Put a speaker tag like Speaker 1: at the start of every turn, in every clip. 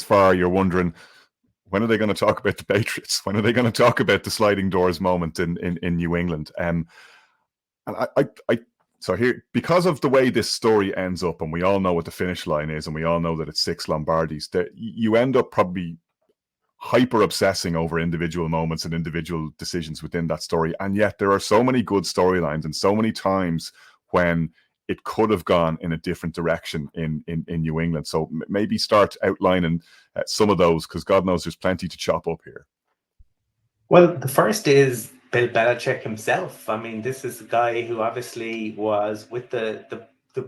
Speaker 1: far, you're wondering, when are they going to talk about the Patriots? When are they going to talk about the sliding doors moment in New England? And so here, because of the way this story ends up, and we all know what the finish line is, and we all know that it's 6 Lombardis, that you end up probably hyper obsessing over individual moments and individual decisions within that story. And yet there are so many good storylines and so many times when it could have gone in a different direction in New England. So maybe start outlining some of those, because God knows there's plenty to chop up here.
Speaker 2: Well, the first is Bill Belichick himself. I mean, this is a guy who obviously was with the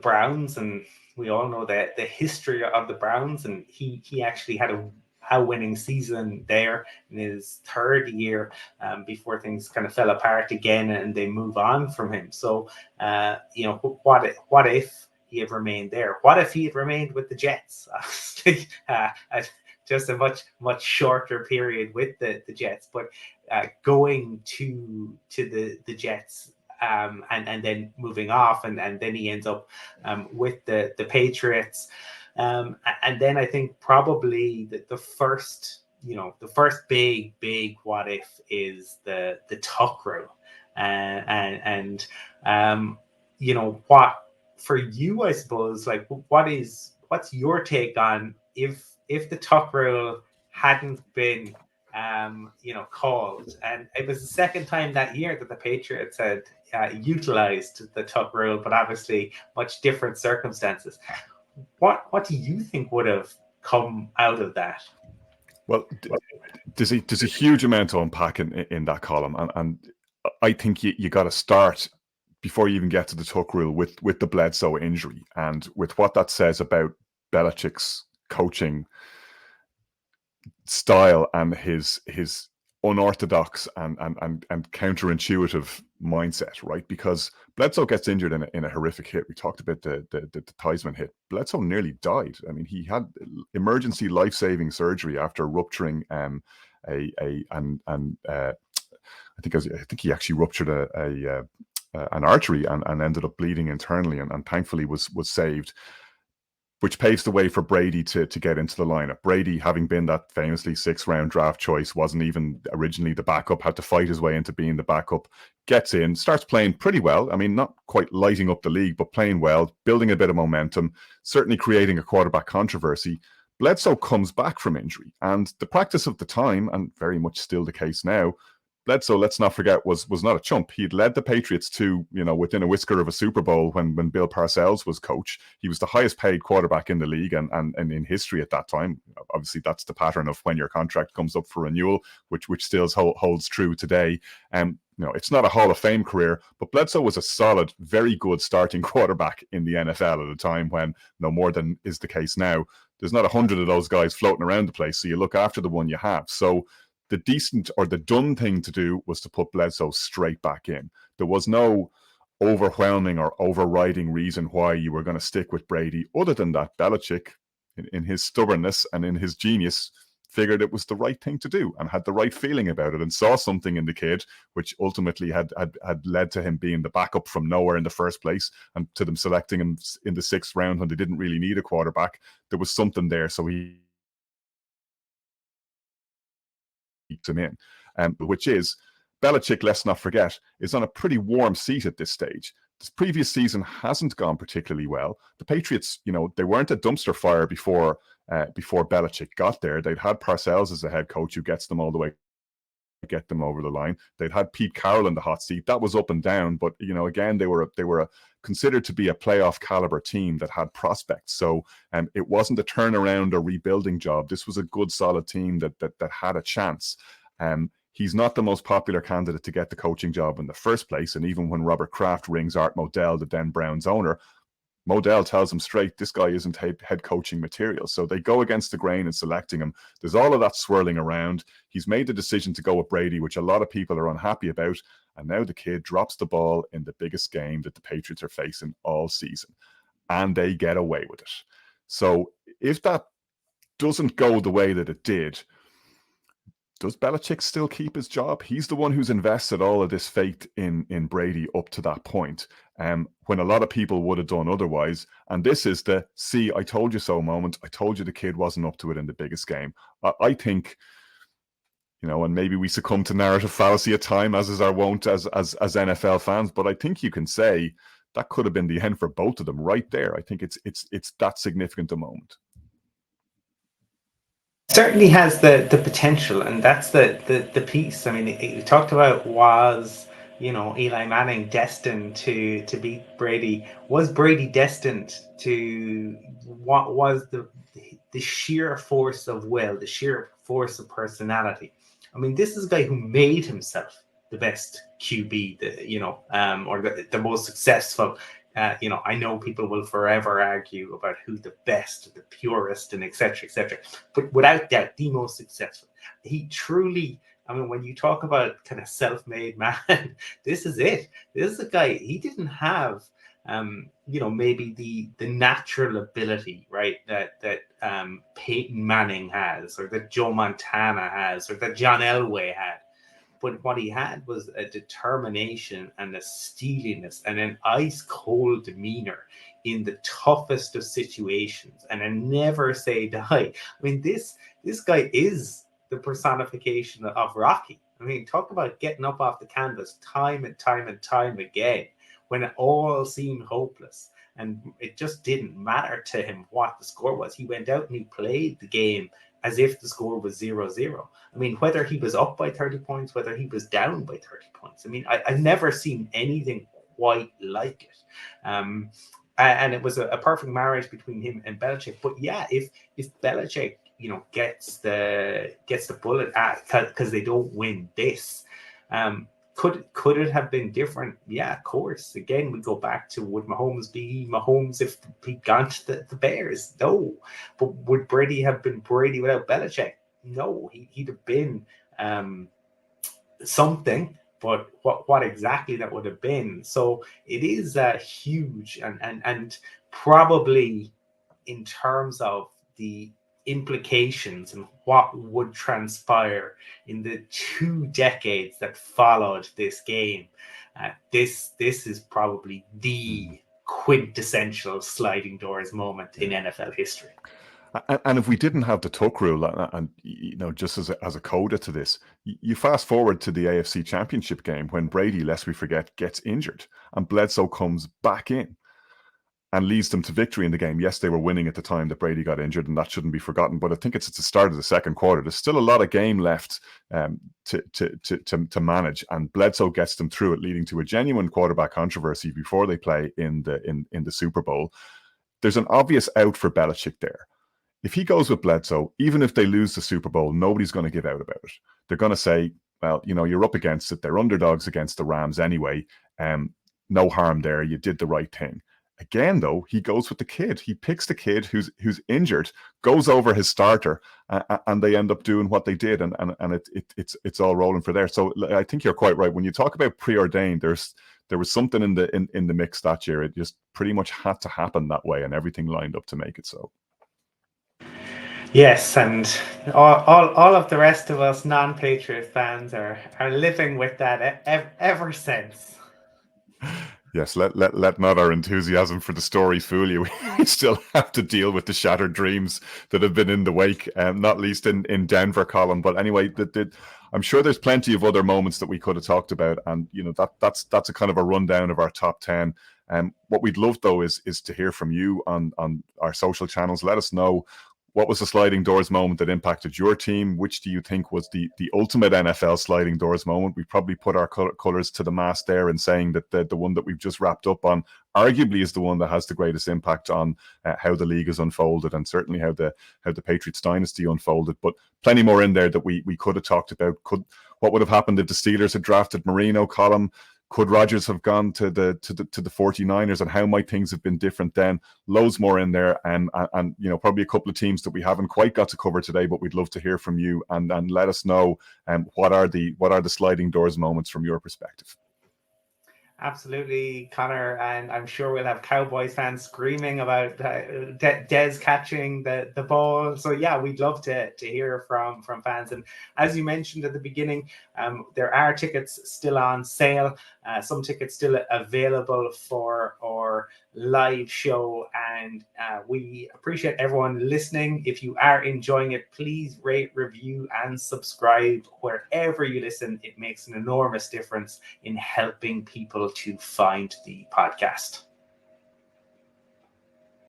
Speaker 2: Browns, and we all know that the history of the Browns, and he actually had a winning season there in his third year before things kind of fell apart again and they move on from him. So, what if he had remained there? What if he had remained with the Jets? Just a much shorter period with the Jets, but going to the Jets and then moving off, and then he ends up with the Patriots. And then I think probably the first big what if is the tuck rule, and what for you, I suppose, like what's your take on if the tuck rule hadn't been called, and it was the second time that year that the Patriots had utilized the tuck rule, but obviously much different circumstances. What do you think would have come out of that?
Speaker 1: Well, there's a huge amount to unpack in that column, and I think you got to start before you even get to the tuck rule with the Bledsoe injury and with what that says about Belichick's coaching style and his unorthodox and counterintuitive mindset, right? Because Bledsoe gets injured in a horrific hit. We talked about the Theismann hit. Bledsoe nearly died. I mean, he had emergency life-saving surgery after rupturing I think he actually ruptured an artery and ended up bleeding internally, and thankfully was saved, which paves the way for Brady to get into the lineup. Brady, having been that famously 6th-round draft choice, wasn't even originally the backup, had to fight his way into being the backup, gets in, starts playing pretty well. I mean, not quite lighting up the league, but playing well, building a bit of momentum, certainly creating a quarterback controversy. Bledsoe comes back from injury, and the practice of the time, and very much still the case now, Bledsoe, let's not forget, was not a chump. He had led the Patriots to, within a whisker of a Super Bowl when Bill Parcells was coach. He was the highest paid quarterback in the league and in history at that time. Obviously, that's the pattern of when your contract comes up for renewal, which still holds true today. It's not a Hall of Fame career, but Bledsoe was a solid, very good starting quarterback in the NFL at a time when, no more than is the case now, there's not 100 of those guys floating around the place, so you look after the one you have. So the decent or the done thing to do was to put Bledsoe straight back in. There was no overwhelming or overriding reason why you were going to stick with Brady, other than that Belichick, in his stubbornness and in his genius, figured it was the right thing to do and had the right feeling about it and saw something in the kid, which ultimately had led to him being the backup from nowhere in the first place, and to them selecting him in the 6th round when they didn't really need a quarterback. There was something there, so he him in, which is Belichick, let's not forget, is on a pretty warm seat at this stage. This previous season hasn't gone particularly well. The Patriots, they weren't a dumpster fire before Belichick got there. They'd had Parcells as a head coach who gets them all the way, get them over the line. They'd had Pete Carroll in the hot seat. That was up and down, but again, they were considered to be a playoff caliber team that had prospects. So it wasn't a turnaround or rebuilding job. This was a good, solid team that had a chance. He's not the most popular candidate to get the coaching job in the first place. And even when Robert Kraft rings Art Modell, the then Browns owner, Modell tells him straight, this guy isn't head coaching material. So they go against the grain in selecting him. There's all of that swirling around. He's made the decision to go with Brady, which a lot of people are unhappy about. And now the kid drops the ball in the biggest game that the Patriots are facing all season. And they get away with it. So if that doesn't go the way that it did, does Belichick still keep his job? He's the one who's invested all of this faith in Brady up to that point, when a lot of people would have done otherwise. And this is the "see, I told you so" moment. I told you the kid wasn't up to it in the biggest game. I think, and maybe we succumb to narrative fallacy at time, as is our wont as NFL fans. But I think you can say that could have been the end for both of them right there. I think it's that significant a moment.
Speaker 2: Certainly has the potential, and that's the piece. I mean, you talked about, was Eli Manning destined to beat Brady? Was Brady destined to, what was the sheer force of will, the sheer force of personality? I mean, this is a guy who made himself the best QB, or the most successful. I know people will forever argue about who the best, the purest, and etc., but without doubt, the most successful. He truly, I mean, when you talk about kind of self-made man, this is it. This is a guy, he didn't have, maybe the natural ability, right, that Peyton Manning has, or that Joe Montana has, or that John Elway had. But what he had was a determination and a steeliness and an ice cold demeanor in the toughest of situations, and a never say die. I mean, this guy is the personification of Rocky. I mean, talk about getting up off the canvas time and time and time again when it all seemed hopeless. And it just didn't matter to him what the score was. He went out and he played the game as if the score was 0-0. I mean, whether he was up by 30 points, whether he was down by 30 points. I mean, I've never seen anything quite like it. And it was a perfect marriage between him and Belichick. But yeah, if Belichick, gets the bullet because they don't win this, could it have been different? Yeah, of course. Again, we go back to, would Mahomes be Mahomes if he'd gone to the Bears? No. But would Brady have been Brady without Belichick? No. He'd have been something, but what exactly that would have been. So it is huge, and probably in terms of the implications and what would transpire in the 2 decades that followed this game. This is probably the quintessential sliding doors moment in NFL history.
Speaker 1: And if we didn't have the tuck rule, and just as a coda to this, you fast forward to the AFC Championship game when Brady, lest we forget, gets injured, and Bledsoe comes back in and leads them to victory in the game. Yes, they were winning at the time that Brady got injured, and that shouldn't be forgotten. But I think it's at the start of the second quarter. There's still a lot of game left to manage, and Bledsoe gets them through it, leading to a genuine quarterback controversy before they play in the Super Bowl. There's an obvious out for Belichick there. If he goes with Bledsoe, even if they lose the Super Bowl, nobody's going to give out about it. They're going to say, well, you're up against it. They're underdogs against the Rams anyway. No harm there. You did the right thing. Again, though, he goes with the kid. He picks the kid who's injured, goes over his starter, and they end up doing what they did, and it's all rolling for there. So I think you're quite right. When you talk about preordained, there was something in the mix that year. It just pretty much had to happen that way, and everything lined up to make it so.
Speaker 2: Yes, and all of the rest of us non-Patriot fans are living with that ever since.
Speaker 1: Yes, let not our enthusiasm for the story fool you. We still have to deal with the shattered dreams that have been in the wake, not least in Denver, Colin. But anyway, I'm sure there's plenty of other moments that we could have talked about, and that's a kind of a rundown of our top 10. What we'd love though is to hear from you on our social channels. Let us know, what was the sliding doors moment that impacted your team? Which do you think was the ultimate NFL sliding doors moment? We probably put our colors to the mast there in saying that the one that we've just wrapped up on arguably is the one that has the greatest impact on how the league has unfolded, and certainly how the Patriots dynasty unfolded. But plenty more in there that we could have talked about. What would have happened if the Steelers had drafted Marino, Colin? Could Rodgers have gone to the 49ers, and how might things have been different then? Loads more in there, and probably a couple of teams that we haven't quite got to cover today, but we'd love to hear from you and let us know what are the sliding doors moments from your perspective.
Speaker 2: Absolutely, Connor, and I'm sure we'll have Cowboys fans screaming about Des catching the ball. So yeah, we'd love to hear from fans. And as you mentioned at the beginning, there are tickets still on sale. Some tickets still available for our live show, and we appreciate everyone listening. If you are enjoying it, please rate, review, and subscribe wherever you listen. It makes an enormous difference in helping people to find the podcast.